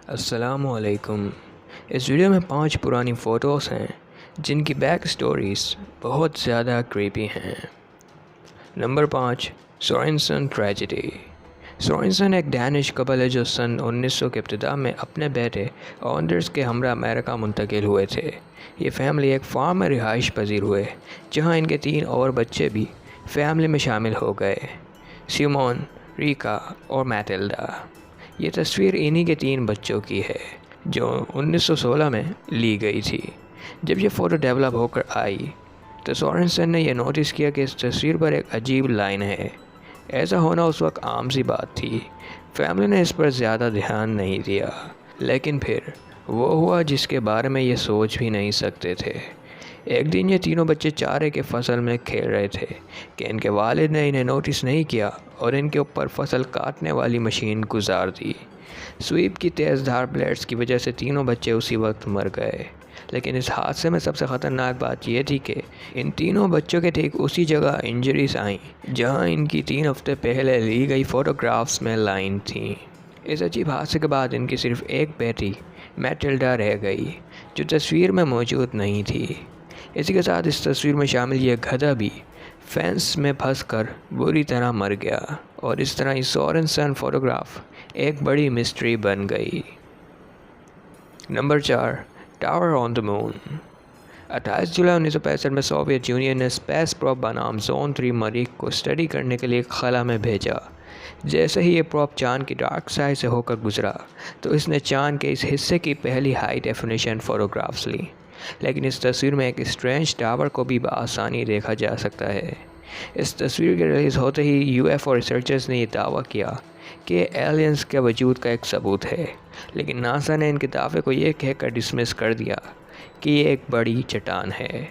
अस्सलामुअलैकुम। इस वीडियो में 5 पुरानी फ़ोटोज़ हैं जिनकी बैक स्टोरीज़ बहुत ज़्यादा क्रीपी हैं। Number 5, Sorensen tragedy. सोरेनसन एक डैनिश कपल है जो सन 1900 के इब्तिदा में अपने बेटे ऑन्डर्स के हमरा अमेरिका मुंतकिल हुए थे। ये फैमिली एक फार्म में रिहाइश पजीर हुए जहाँ इनके 3 और बच्चे भी फैमिली में शामिल हो गए, सिमोन, रीका और मैटिल्डा। ये तस्वीर इन्हीं के 3 बच्चों की है जो 1916 में ली गई थी। जब ये फ़ोटो डेवलप होकर आई तो सोरेनसन ने यह नोटिस किया कि इस तस्वीर पर एक अजीब लाइन है। ऐसा होना उस वक्त आम सी बात थी। फैमिली ने इस पर ज़्यादा ध्यान नहीं दिया, लेकिन फिर वो हुआ जिसके बारे में ये सोच भी नहीं सकते थे। एक दिन ये तीनों बच्चे चारे के फसल में खेल रहे थे कि इनके वालिद ने इन्हें नोटिस नहीं किया और इनके ऊपर फसल काटने वाली मशीन गुजार दी। स्वीप की तेज़ धार ब्लेड्स की वजह से तीनों बच्चे उसी वक्त मर गए। लेकिन इस हादसे में सबसे ख़तरनाक बात यह थी कि इन तीनों बच्चों के ठीक उसी जगह इंजरीज आईं जहां इनकी 3 हफ्ते पहले ली गई फ़ोटोग्राफ्स में लाइन थी। इस अजीब हादसे के बाद इनकी सिर्फ एक बेटी मैटिल्डा रह गई जो तस्वीर में मौजूद नहीं थी। इसी के साथ इस तस्वीर में शामिल यह गधा भी फेंस में फंसकर बुरी तरह मर गया और इस तरह इस सोरेनसन फ़ोटोग्राफ एक बड़ी मिस्ट्री बन गई। Number 4, tower on the moon. 28 जुलाई 1965 में सोवियत यूनियन ने स्पेस प्रोब बनाम ज़ोन 3 मरीख को स्टडी करने के लिए खला में भेजा। जैसे ही ये प्रोब चांद की डार्क साइड से होकर गुजरा तो इसने चांद के इस हिस्से की पहली हाई डेफिनेशन फ़ोटोग्राफ्स ली। लेकिन इस तस्वीर में एक स्ट्रेंज टावर को भी बआसानी देखा जा सकता है। इस तस्वीर के रिलीज़ होते ही यूएफओ रिसर्चर्स ने यह दावा किया कि एलियंस के वजूद का एक सबूत है, लेकिन नासा ने इनके दावे को यह कहकर डिसमिस कर दिया कि ये एक बड़ी चट्टान है।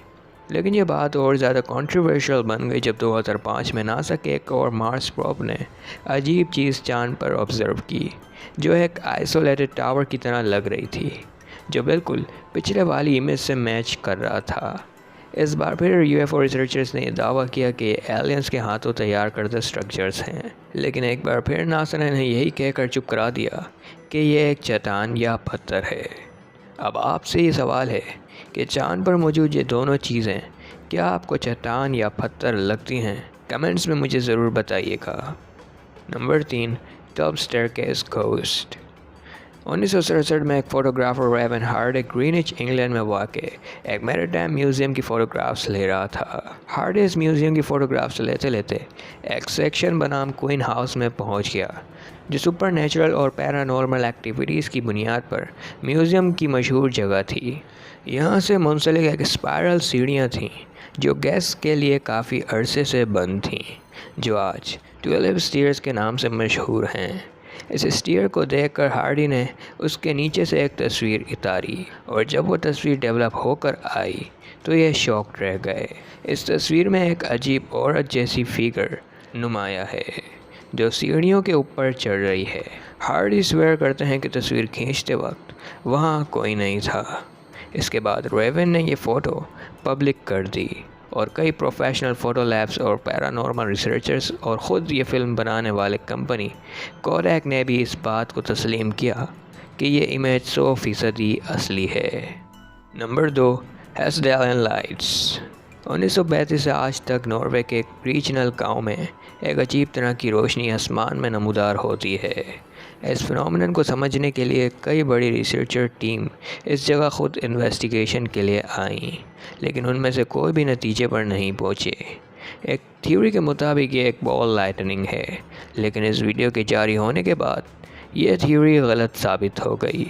लेकिन ये बात और ज़्यादा कंट्रोवर्शियल बन गई जब 2005 में नासा के एक और मार्स प्रोब ने अजीब चीज़ चांद पर ऑब्ज़र्व की जो एक आइसोलेटेड टावर की तरह लग रही थी, जो बिल्कुल पिछले वाली इमेज से मैच कर रहा था। इस बार फिर यूएफओ रिसर्चर्स ने दावा किया कि एलियंस के हाथों तैयार करदा स्ट्रक्चर्स हैं, लेकिन एक बार फिर नासा ने यही कहकर चुप करा दिया कि यह एक चट्टान या पत्थर है। अब आपसे ये सवाल है कि चांद पर मौजूद ये दोनों चीज़ें क्या आपको चट्टान या पत्थर लगती हैं? कमेंट्स में मुझे ज़रूर बताइएगा। Number 3, tub staircase ghost. 1967 में एक फ़ोटोग्राफ़र रेवन हार्ड एक ग्रीनिच इंग्लैंड में वाक़े एक मैरीटाइम म्यूज़ियम की फ़ोटोग्राफ्स ले रहा था। हार्ड इस म्यूज़ियम की फ़ोटोग्राफ्स लेते लेते एक सेक्शन बनाम क्वीन हाउस में पहुंच गया जो सुपर नेचुरल और पैरानॉर्मल एक्टिविटीज़ की बुनियाद पर म्यूज़ियम की मशहूर जगह थी। यहाँ से मुंसलिक एक स्पायरल सीढ़ियाँ थीं जो गेस्ट के लिए काफ़ी अरसे से बंद थीं, जो आज 12 स्टेयर्स के नाम से मशहूर हैं। इस स्टीयर को देखकर हार्डी ने उसके नीचे से एक तस्वीर उतारी और जब वो तस्वीर डेवलप होकर आई तो ये शॉक्ड रह गए। इस तस्वीर में एक अजीब औरत जैसी फिगर नुमाया है जो सीढ़ियों के ऊपर चढ़ रही है। हार्डी स्वेयर करते हैं कि तस्वीर खींचते वक्त वहाँ कोई नहीं था। इसके बाद रेवन ने ये फ़ोटो पब्लिक कर दी और कई प्रोफेशनल फ़ोटो लैब्स और पैरानॉर्मल रिसर्चर्स और ख़ुद ये फ़िल्म बनाने वाले कंपनी कोडैक ने भी इस बात को तस्लीम किया कि ये इमेज 100% असली है। Number 2, हेस्डेलन lights. 1935 से आज तक नॉर्वे के एक रीजनल गांव में एक अजीब तरह की रोशनी आसमान में नमूदार होती है। इस फिनोमेनन को समझने के लिए कई बड़ी रिसर्चर टीम इस जगह खुद इन्वेस्टिगेशन के लिए आई, लेकिन उनमें से कोई भी नतीजे पर नहीं पहुँचे। एक थ्योरी के मुताबिक ये एक बॉल लाइटनिंग है, लेकिन इस वीडियो के जारी होने के बाद यह थ्योरी गलत साबित हो गई।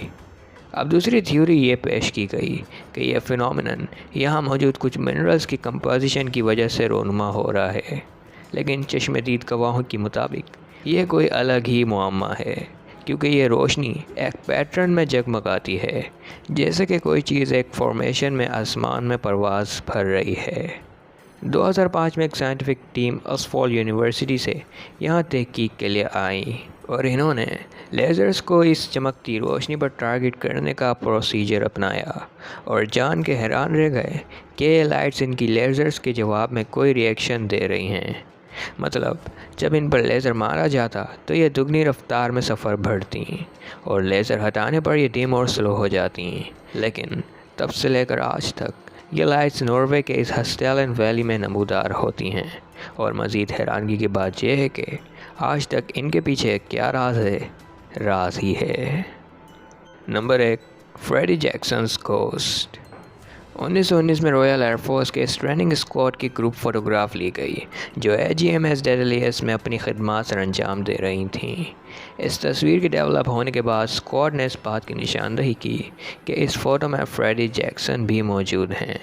अब दूसरी थ्योरी ये पेश की गई कि यह फिनोमेनन यहाँ मौजूद कुछ मिनरल्स की कंपोजिशन की वजह से रोनुमा हो रहा है, लेकिन चश्मदीद गवाहों के मुताबिक ये कोई अलग ही मुअम्मा है, क्योंकि ये रोशनी एक पैटर्न में जगमगाती है जैसे कि कोई चीज़ एक फॉर्मेशन में आसमान में परवाज़ भर रही है। 2005 में एक साइंटिफिक टीम ऑक्सफोर्ड यूनिवर्सिटी से यहाँ तहकीक के लिए आई और इन्होंने लेज़र्स को इस चमकती रोशनी पर टारगेट करने का प्रोसीजर अपनाया और जान के हैरान रह गए कि ये लाइट्स इनकी लेज़र्स के जवाब में कोई रिएक्शन दे रही हैं। मतलब जब इन पर लेज़र मारा जाता तो ये दुगनी रफ्तार में सफ़र बढ़ती और लेज़र हटाने पर ये धीम और स्लो हो जाती। लेकिन तब से लेकर आज तक ये लाइट्स नॉर्वे के इस हस्टेलन वैली में नमूदार होती हैं। और मज़ीद हैरानगी की बात यह है कि आज तक इनके पीछे क्या राज है, राज ही है। Number 1, Freddy जैक्सन्स ghost. 1919 में रॉयल एयरफोर्स के ट्रेनिंग स्क्वाड की ग्रुप फ़ोटोग्राफ ली गई जो AGMS डेडलियस में अपनी खिदमत सर अंजाम दे रही थीं। इस तस्वीर के डेवलप होने के बाद स्क्वाड ने इस बात की निशानदही की कि इस फ़ोटो में फ्रेडी जैक्सन भी मौजूद हैं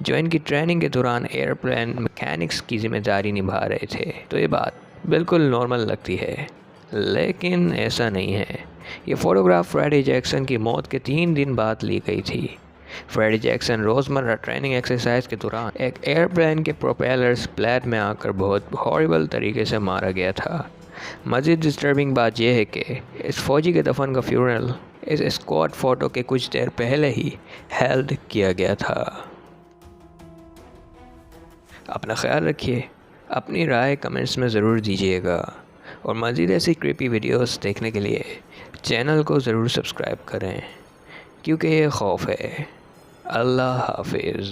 जो इनकी ट्रेनिंग के दौरान एयरप्लेन मैकेनिक्स की जिम्मेदारी निभा रहे थे। तो ये बात बिल्कुल नॉर्मल लगती है, लेकिन ऐसा नहीं है। ये फ़ोटोग्राफ फ्रेडी जैक्सन की मौत के 3 दिन बाद ली गई थी। फ्रेडी जैक्सन रोज़मर्रा ट्रेनिंग एक्सरसाइज के दौरान एक एयरप्लेन के प्रोपेलर्स ब्लेड में आकर बहुत हॉरिबल तरीके से मारा गया था। मज़ीद डिस्टर्बिंग बात यह है कि इस फ़ौजी के दफन का फ्यूनरल इस स्क्वाड फ़ोटो के कुछ देर पहले ही हेल्ड किया गया था। अपना ख्याल रखिए, अपनी राय कमेंट्स में ज़रूर दीजिएगा और मज़ीद ऐसी क्रीपी वीडियोस देखने के लिए चैनल को ज़रूर सब्सक्राइब करें क्योंकि ये खौफ है। अल्लाह हाफिज़।